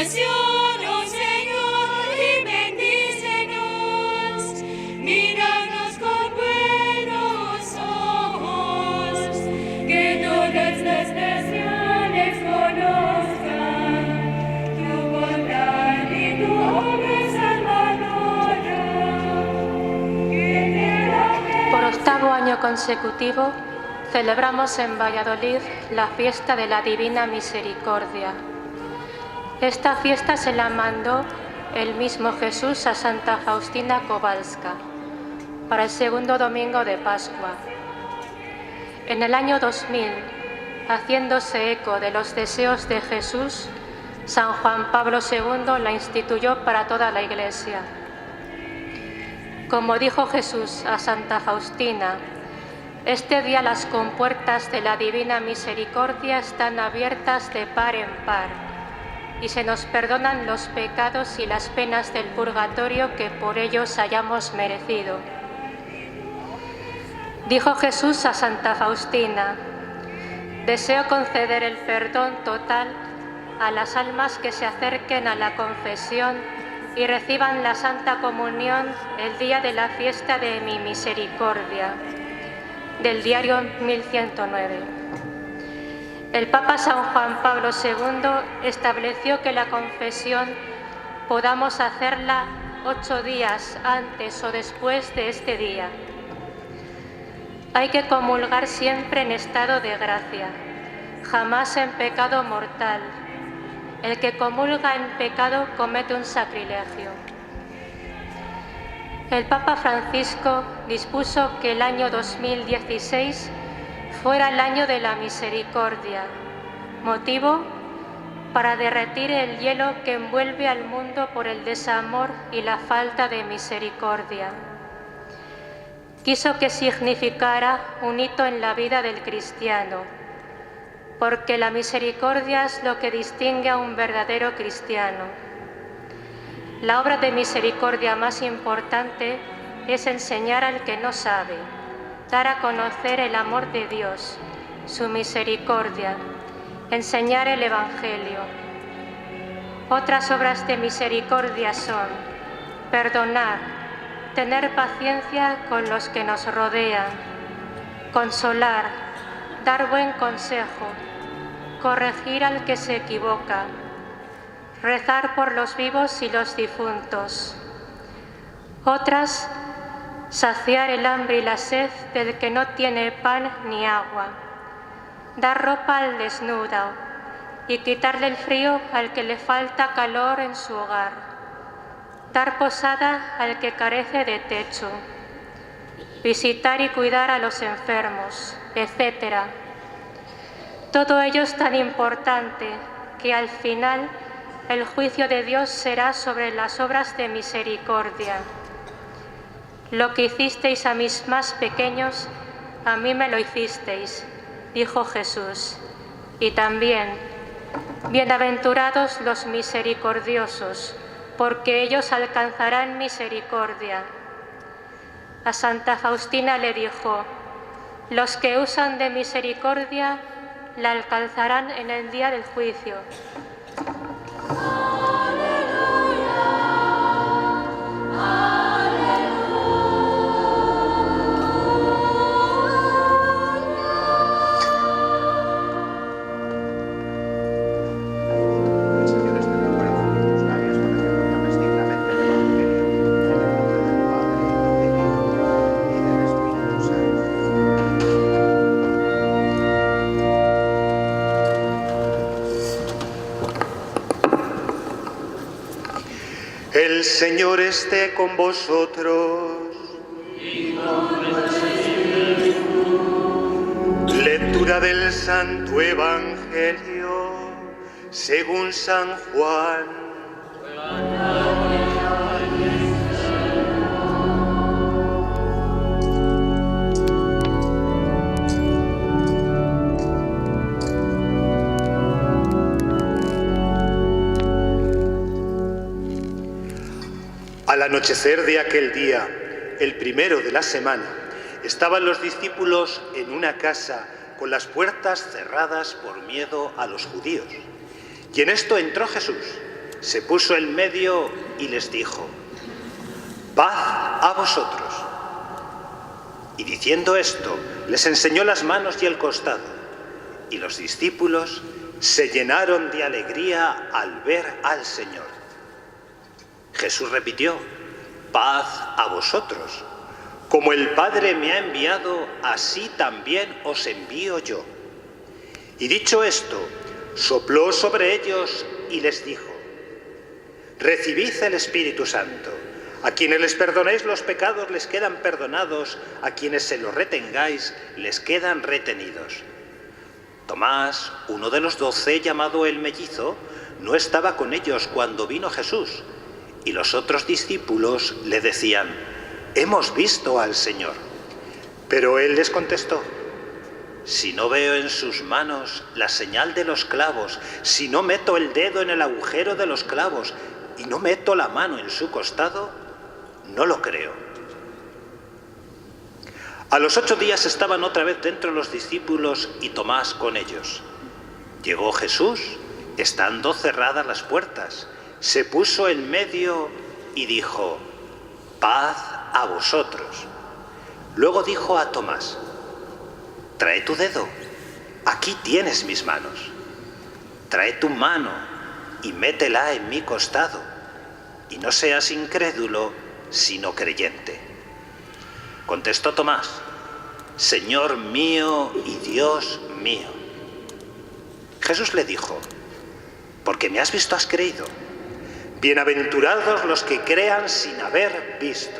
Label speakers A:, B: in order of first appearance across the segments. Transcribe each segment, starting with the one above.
A: compasión, oh Señor, y bendícenos. Míranos con buenos ojos, que todas las naciones conozcan tu bondad y tu obra salvadora.
B: Por octavo año consecutivo, celebramos en Valladolid la fiesta de la Divina Misericordia. Esta fiesta se la mandó el mismo Jesús a Santa Faustina Kowalska para el segundo domingo de Pascua. En el año 2000, haciéndose eco de los deseos de Jesús, San Juan Pablo II la instituyó para toda la Iglesia. Como dijo Jesús a Santa Faustina, este día las compuertas de la Divina Misericordia están abiertas de par en par y se nos perdonan los pecados y las penas del purgatorio que por ellos hayamos merecido. Dijo Jesús a Santa Faustina: deseo conceder el perdón total a las almas que se acerquen a la confesión y reciban la Santa Comunión el día de la fiesta de mi misericordia. Del diario 1109. El Papa San Juan Pablo II estableció que la confesión podamos hacerla 8 días antes o después de este día. Hay que comulgar siempre en estado de gracia, jamás en pecado mortal. El que comulga en pecado comete un sacrilegio. El Papa Francisco dispuso que el año 2016 fuera el año de la misericordia, motivo para derretir el hielo que envuelve al mundo por el desamor y la falta de misericordia. Quiso que significara un hito en la vida del cristiano, porque la misericordia es lo que distingue a un verdadero cristiano. La obra de misericordia más importante es enseñar al que no sabe, dar a conocer el amor de Dios, su misericordia, enseñar el Evangelio. Otras obras de misericordia son perdonar, tener paciencia con los que nos rodean, consolar, dar buen consejo, corregir al que se equivoca, rezar por los vivos y los difuntos. Otras, saciar el hambre y la sed del que no tiene pan ni agua, dar ropa al desnudo y quitarle el frío al que le falta calor en su hogar, dar posada al que carece de techo, visitar y cuidar a los enfermos, etc. Todo ello es tan importante que al final el juicio de Dios será sobre las obras de misericordia. Lo que hicisteis a mis más pequeños, a mí me lo hicisteis, dijo Jesús. Y también, bienaventurados los misericordiosos, porque ellos alcanzarán misericordia. A Santa Faustina le dijo: los que usan de misericordia la alcanzarán en el día del juicio.
C: El Señor esté con vosotros. Lectura del Santo Evangelio según San Juan. Al anochecer de aquel día, el primero de la semana, estaban los discípulos en una casa con las puertas cerradas por miedo a los judíos. Y en esto entró Jesús, se puso en medio y les dijo: «Paz a vosotros». Y diciendo esto, les enseñó las manos y el costado, y los discípulos se llenaron de alegría al ver al Señor. Jesús repitió: «Paz a vosotros. Como el Padre me ha enviado, así también os envío yo». Y dicho esto, sopló sobre ellos y les dijo: «Recibid el Espíritu Santo. A quienes les perdonéis los pecados les quedan perdonados, a quienes se los retengáis les quedan retenidos». Tomás, uno de los 12, llamado el Mellizo, no estaba con ellos cuando vino Jesús, y los otros discípulos le decían: «Hemos visto al Señor». Pero él les contestó: «Si no veo en sus manos la señal de los clavos, si no meto el dedo en el agujero de los clavos y no meto la mano en su costado, no lo creo». A los 8 días estaban otra vez dentro los discípulos y Tomás con ellos. Llegó Jesús, estando cerradas las puertas, se puso en medio y dijo: «Paz a vosotros». Luego dijo a Tomás: «Trae tu dedo, aquí tienes mis manos. Trae tu mano y métela en mi costado, y no seas incrédulo, sino creyente». Contestó Tomás: «Señor mío y Dios mío». Jesús le dijo: «Porque me has visto has creído. Bienaventurados los que crean sin haber visto».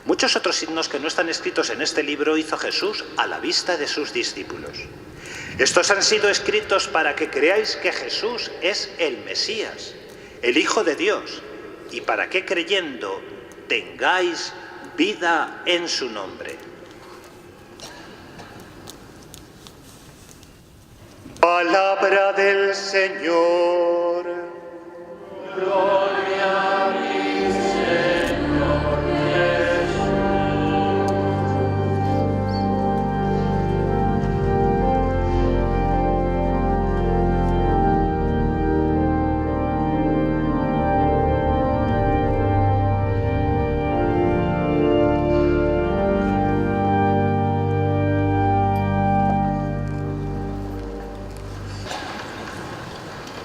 C: Muchos otros signos que no están escritos en este libro hizo Jesús a la vista de sus discípulos. Estos han sido escritos para que creáis que Jesús es el Mesías, el Hijo de Dios, y para que creyendo tengáis vida en su nombre. Palabra del Señor. Gloria a ti, Señor Jesús.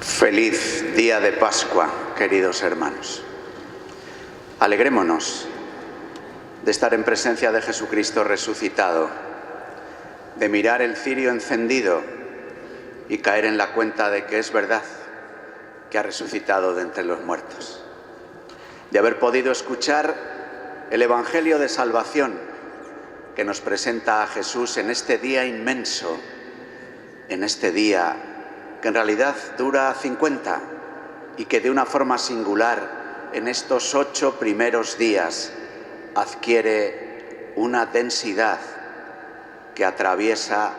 D: Feliz día de Pascua, queridos hermanos. Alegrémonos de estar en presencia de Jesucristo resucitado, de mirar el cirio encendido y caer en la cuenta de que es verdad que ha resucitado de entre los muertos, de haber podido escuchar el Evangelio de salvación que nos presenta a Jesús en este día inmenso, en este día que en realidad dura 50 y que de una forma singular en estos 8 primeros días adquiere una densidad que atraviesa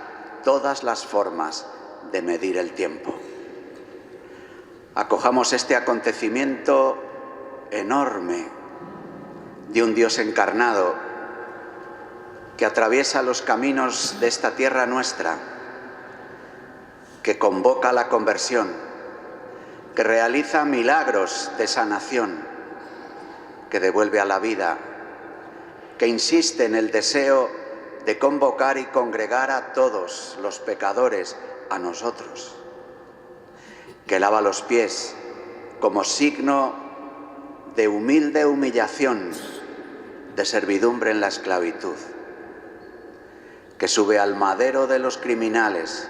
D: todas las formas de medir el tiempo. Acojamos este acontecimiento enorme de un Dios encarnado que atraviesa los caminos de esta tierra nuestra, que convoca la conversión, que realiza milagros de sanación, que devuelve a la vida, que insiste en el deseo de convocar y congregar a todos los pecadores, a nosotros, que lava los pies como signo de humilde humillación, de servidumbre en la esclavitud, que sube al madero de los criminales,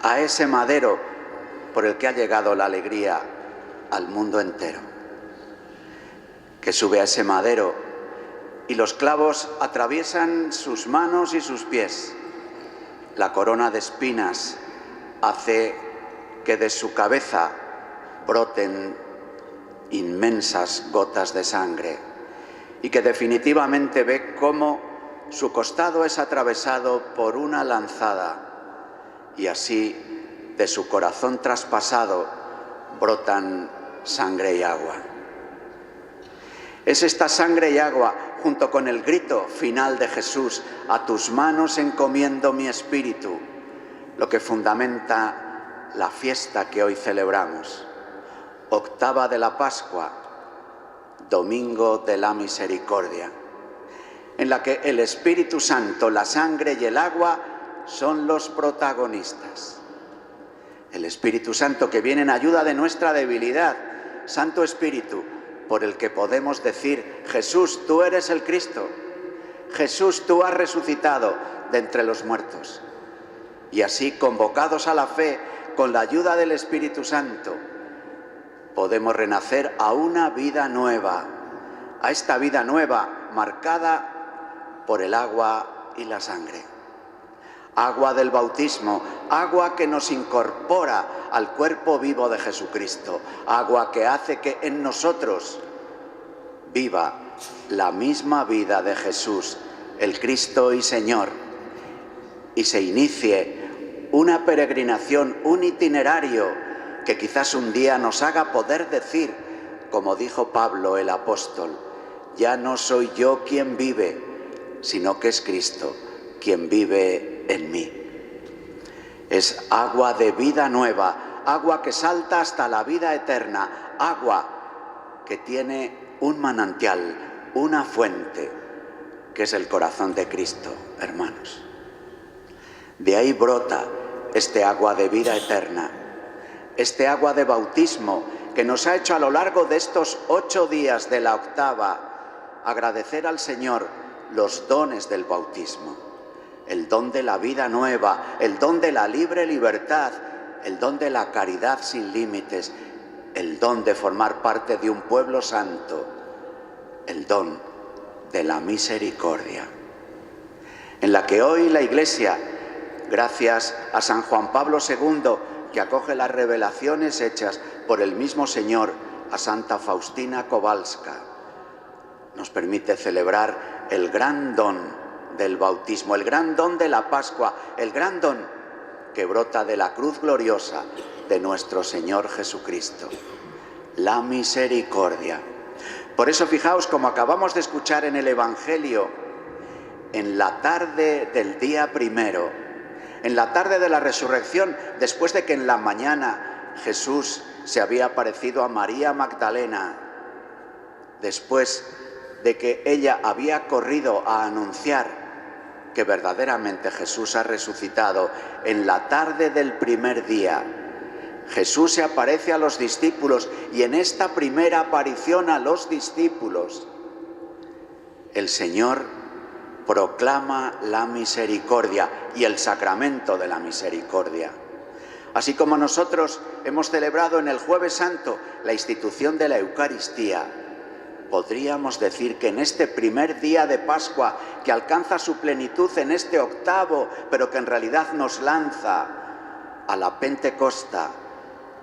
D: a ese madero por el que ha llegado la alegría al mundo entero, que sube a ese madero y los clavos atraviesan sus manos y sus pies. La corona de espinas hace que de su cabeza broten inmensas gotas de sangre y que definitivamente ve cómo su costado es atravesado por una lanzada. Y así, de su corazón traspasado, brotan sangre y agua. Es esta sangre y agua, junto con el grito final de Jesús: «A tus manos encomiendo mi espíritu», lo que fundamenta la fiesta que hoy celebramos, octava de la Pascua, domingo de la Misericordia, en la que el Espíritu Santo, la sangre y el agua son los protagonistas. El Espíritu Santo que viene en ayuda de nuestra debilidad, Santo Espíritu, por el que podemos decir: Jesús, tú eres el Cristo, Jesús, tú has resucitado de entre los muertos. Y así, convocados a la fe, con la ayuda del Espíritu Santo, podemos renacer a una vida nueva, a esta vida nueva marcada por el agua y la sangre. Agua del bautismo, agua que nos incorpora al cuerpo vivo de Jesucristo, agua que hace que en nosotros viva la misma vida de Jesús, el Cristo y Señor, y se inicie una peregrinación, un itinerario que quizás un día nos haga poder decir, como dijo Pablo el apóstol: ya no soy yo quien vive, sino que es Cristo quien vive en mí. Es agua de vida nueva, agua que salta hasta la vida eterna, agua que tiene un manantial, una fuente, que es el corazón de Cristo, hermanos. De ahí brota este agua de vida eterna, este agua de bautismo que nos ha hecho a lo largo de estos 8 días de la octava agradecer al Señor los dones del bautismo, el don de la vida nueva, el don de la libre libertad, el don de la caridad sin límites, el don de formar parte de un pueblo santo, el don de la misericordia, en la que hoy la Iglesia, gracias a San Juan Pablo II, que acoge las revelaciones hechas por el mismo Señor a Santa Faustina Kowalska, nos permite celebrar el gran don del bautismo, el gran don de la Pascua, el gran don que brota de la cruz gloriosa de nuestro Señor Jesucristo, la misericordia. Por eso fijaos, como acabamos de escuchar en el Evangelio, en la tarde del día primero, en la tarde de la resurrección, después de que en la mañana Jesús se había aparecido a María Magdalena, después de que ella había corrido a anunciar que verdaderamente Jesús ha resucitado, en la tarde del primer día, Jesús se aparece a los discípulos, y en esta primera aparición a los discípulos, el Señor proclama la misericordia y el sacramento de la misericordia. Así como nosotros hemos celebrado en el Jueves Santo la institución de la Eucaristía, podríamos decir que en este primer día de Pascua, que alcanza su plenitud en este octavo, pero que en realidad nos lanza a la Pentecosta,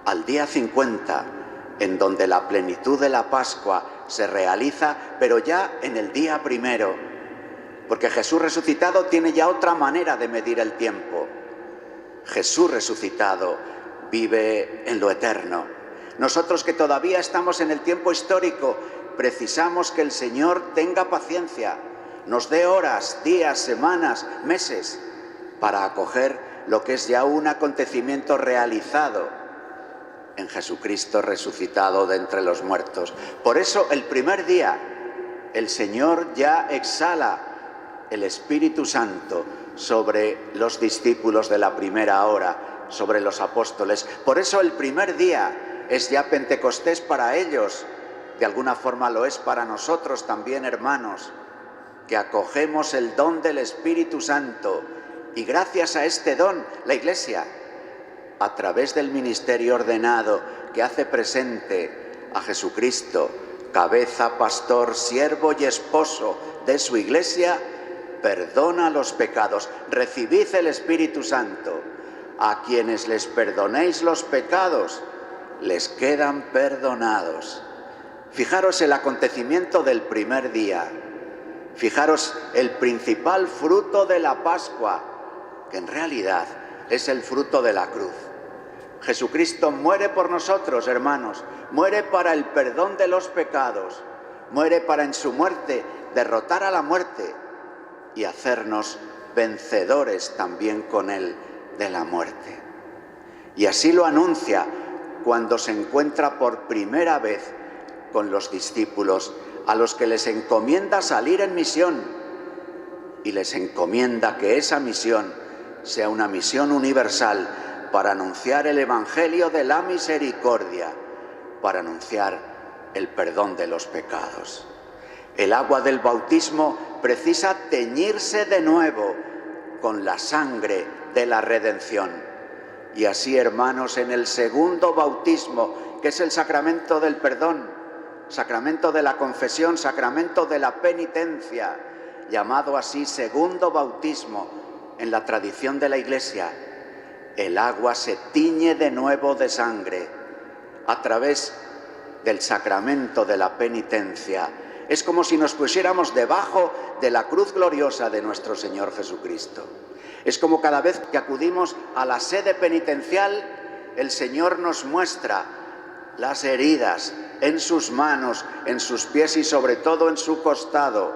D: al día 50, en donde la plenitud de la Pascua se realiza, pero ya en el día primero, porque Jesús resucitado tiene ya otra manera de medir el tiempo. Jesús resucitado vive en lo eterno. Nosotros que todavía estamos en el tiempo histórico, precisamos que el Señor tenga paciencia, nos dé horas, días, semanas, meses, para acoger lo que es ya un acontecimiento realizado en Jesucristo resucitado de entre los muertos. Por eso el primer día el Señor ya exhala el Espíritu Santo sobre los discípulos de la primera hora, sobre los apóstoles. Por eso el primer día es ya Pentecostés para ellos. De alguna forma lo es para nosotros también, hermanos, que acogemos el don del Espíritu Santo, y gracias a este don, la Iglesia, a través del ministerio ordenado que hace presente a Jesucristo, cabeza, pastor, siervo y esposo de su Iglesia, perdona los pecados. Recibid el Espíritu Santo. A quienes les perdonéis los pecados, les quedan perdonados. Fijaros el acontecimiento del primer día. Fijaros el principal fruto de la Pascua, que en realidad es el fruto de la cruz. Jesucristo muere por nosotros, hermanos, muere para el perdón de los pecados, muere para en su muerte derrotar a la muerte y hacernos vencedores también con él de la muerte. Y así lo anuncia cuando se encuentra por primera vez con los discípulos, a los que les encomienda salir en misión, y les encomienda que esa misión sea una misión universal para anunciar el Evangelio de la misericordia, para anunciar el perdón de los pecados. El agua del bautismo precisa teñirse de nuevo con la sangre de la redención. Y así, hermanos, en el segundo bautismo, que es el sacramento del perdón, sacramento de la confesión, sacramento de la penitencia, llamado así segundo bautismo en la tradición de la Iglesia, el agua se tiñe de nuevo de sangre a través del sacramento de la penitencia. Es como si nos pusiéramos debajo de la cruz gloriosa de nuestro Señor Jesucristo. Es como cada vez que acudimos a la sede penitencial, el Señor nos muestra las heridas en sus manos, en sus pies y sobre todo en su costado.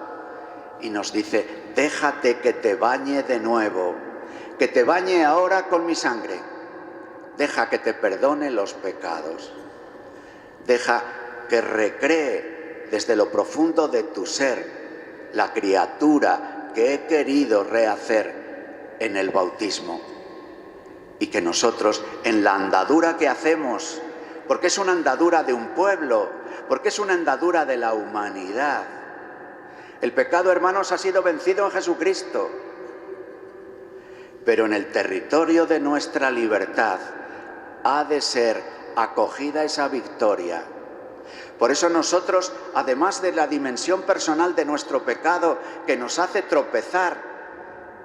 D: Y nos dice: déjate que te bañe de nuevo, que te bañe ahora con mi sangre. Deja que te perdone los pecados. Deja que recree desde lo profundo de tu ser la criatura que he querido rehacer en el bautismo. Y que nosotros, en la andadura que hacemos, porque es una andadura de un pueblo, porque es una andadura de la humanidad. El pecado, hermanos, ha sido vencido en Jesucristo. Pero en el territorio de nuestra libertad ha de ser acogida esa victoria. Por eso nosotros, además de la dimensión personal de nuestro pecado que nos hace tropezar,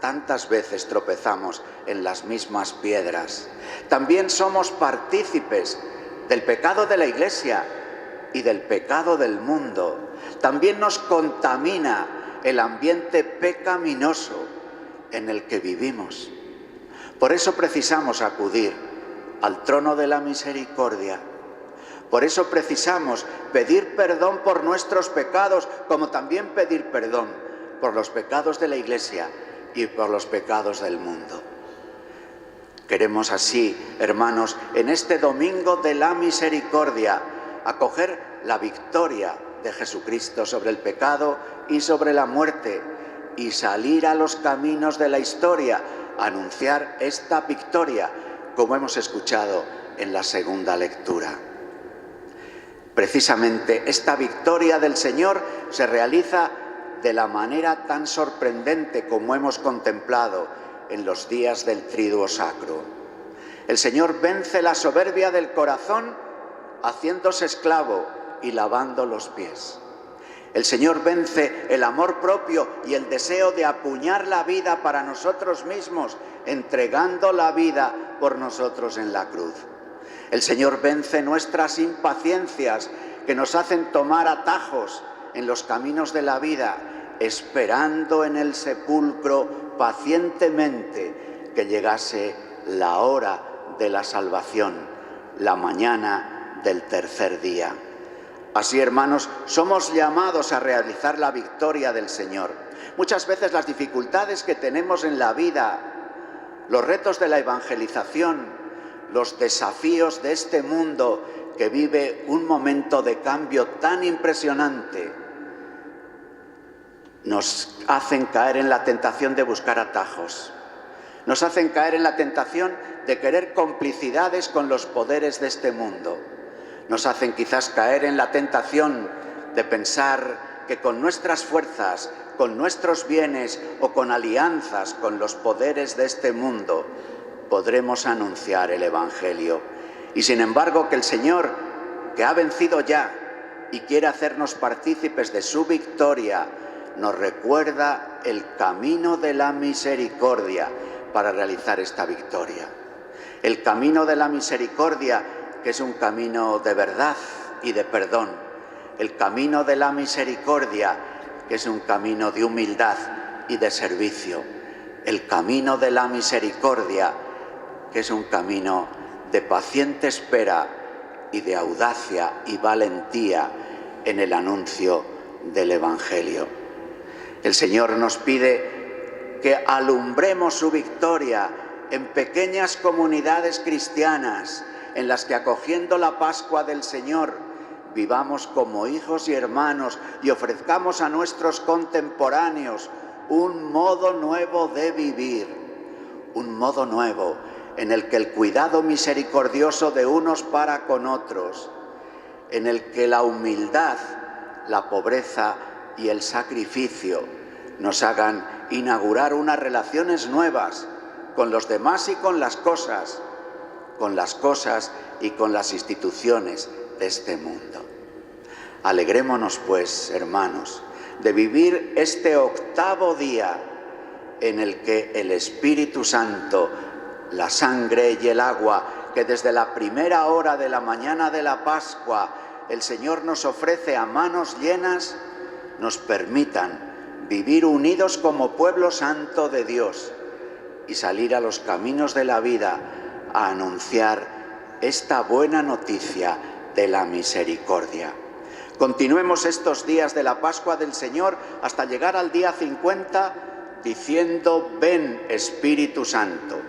D: tantas veces tropezamos en las mismas piedras, también somos partícipes del pecado de la Iglesia y del pecado del mundo. También nos contamina el ambiente pecaminoso en el que vivimos. Por eso precisamos acudir al trono de la misericordia. Por eso precisamos pedir perdón por nuestros pecados, como también pedir perdón por los pecados de la Iglesia y por los pecados del mundo. Queremos así, hermanos, en este domingo de la misericordia, acoger la victoria de Jesucristo sobre el pecado y sobre la muerte, y salir a los caminos de la historia, a anunciar esta victoria, como hemos escuchado en la segunda lectura. Precisamente esta victoria del Señor se realiza de la manera tan sorprendente como hemos contemplado en los días del Triduo Sacro. El Señor vence la soberbia del corazón haciéndose esclavo y lavando los pies. El Señor vence el amor propio y el deseo de apuñar la vida para nosotros mismos, entregando la vida por nosotros en la cruz. El Señor vence nuestras impaciencias que nos hacen tomar atajos en los caminos de la vida, esperando en el sepulcro pacientemente que llegase la hora de la salvación, la mañana del tercer día. Así, hermanos, somos llamados a realizar la victoria del Señor. Muchas veces las dificultades que tenemos en la vida, los retos de la evangelización, los desafíos de este mundo que vive un momento de cambio tan impresionante, nos hacen caer en la tentación de buscar atajos. Nos hacen caer en la tentación de querer complicidades con los poderes de este mundo. Nos hacen quizás caer en la tentación de pensar que con nuestras fuerzas, con nuestros bienes o con alianzas con los poderes de este mundo, podremos anunciar el Evangelio. Y sin embargo, que el Señor, que ha vencido ya y quiere hacernos partícipes de su victoria, nos recuerda el camino de la misericordia para realizar esta victoria. El camino de la misericordia, que es un camino de verdad y de perdón. El camino de la misericordia, que es un camino de humildad y de servicio. El camino de la misericordia, que es un camino de paciente espera y de audacia y valentía en el anuncio del Evangelio. El Señor nos pide que alumbremos su victoria en pequeñas comunidades cristianas, en las que acogiendo la Pascua del Señor, vivamos como hijos y hermanos y ofrezcamos a nuestros contemporáneos un modo nuevo de vivir, un modo nuevo en el que el cuidado misericordioso de unos para con otros, en el que la humildad, la pobreza y el sacrificio nos hagan inaugurar unas relaciones nuevas con los demás y con las cosas y con las instituciones de este mundo. Alegrémonos, pues, hermanos, de vivir este octavo día en el que el Espíritu Santo, la sangre y el agua que desde la primera hora de la mañana de la Pascua el Señor nos ofrece a manos llenas, nos permitan vivir unidos como pueblo santo de Dios y salir a los caminos de la vida a anunciar esta buena noticia de la misericordia. Continuemos estos días de la Pascua del Señor hasta llegar al día 50 diciendo: ven, Espíritu Santo,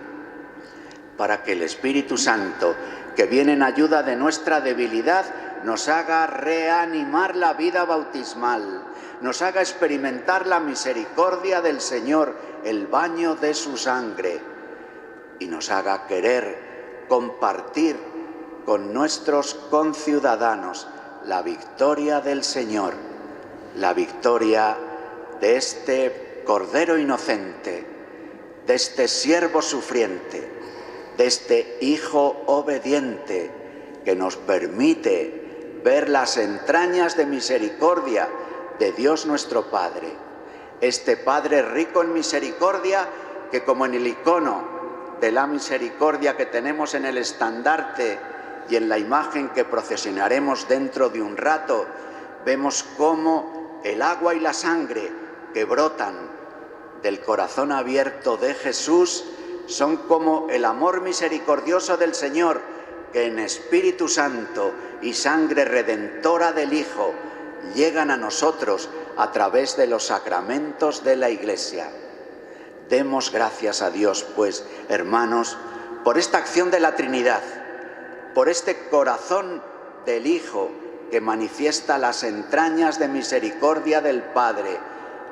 D: para que el Espíritu Santo, que viene en ayuda de nuestra debilidad, nos haga reanimar la vida bautismal, nos haga experimentar la misericordia del Señor, el baño de su sangre, y nos haga querer compartir con nuestros conciudadanos la victoria del Señor, la victoria de este Cordero inocente, de este siervo sufriente, de este Hijo obediente que nos permite ver las entrañas de misericordia de Dios nuestro Padre. Este Padre rico en misericordia que, como en el icono de la misericordia que tenemos en el estandarte y en la imagen que procesionaremos dentro de un rato, vemos cómo el agua y la sangre que brotan del corazón abierto de Jesús son como el amor misericordioso del Señor, que en Espíritu Santo y sangre redentora del Hijo llegan a nosotros a través de los sacramentos de la Iglesia. Demos gracias a Dios, pues, hermanos, por esta acción de la Trinidad, por este corazón del Hijo que manifiesta las entrañas de misericordia del Padre,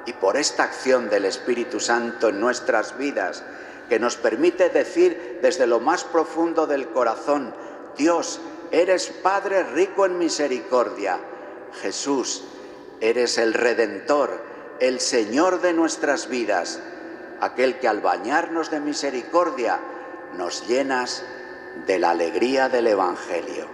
D: y por esta acción del Espíritu Santo en nuestras vidas, que nos permite decir desde lo más profundo del corazón: Dios, eres Padre rico en misericordia. Jesús, eres el Redentor, el Señor de nuestras vidas, aquel que al bañarnos de misericordia nos llenas de la alegría del Evangelio.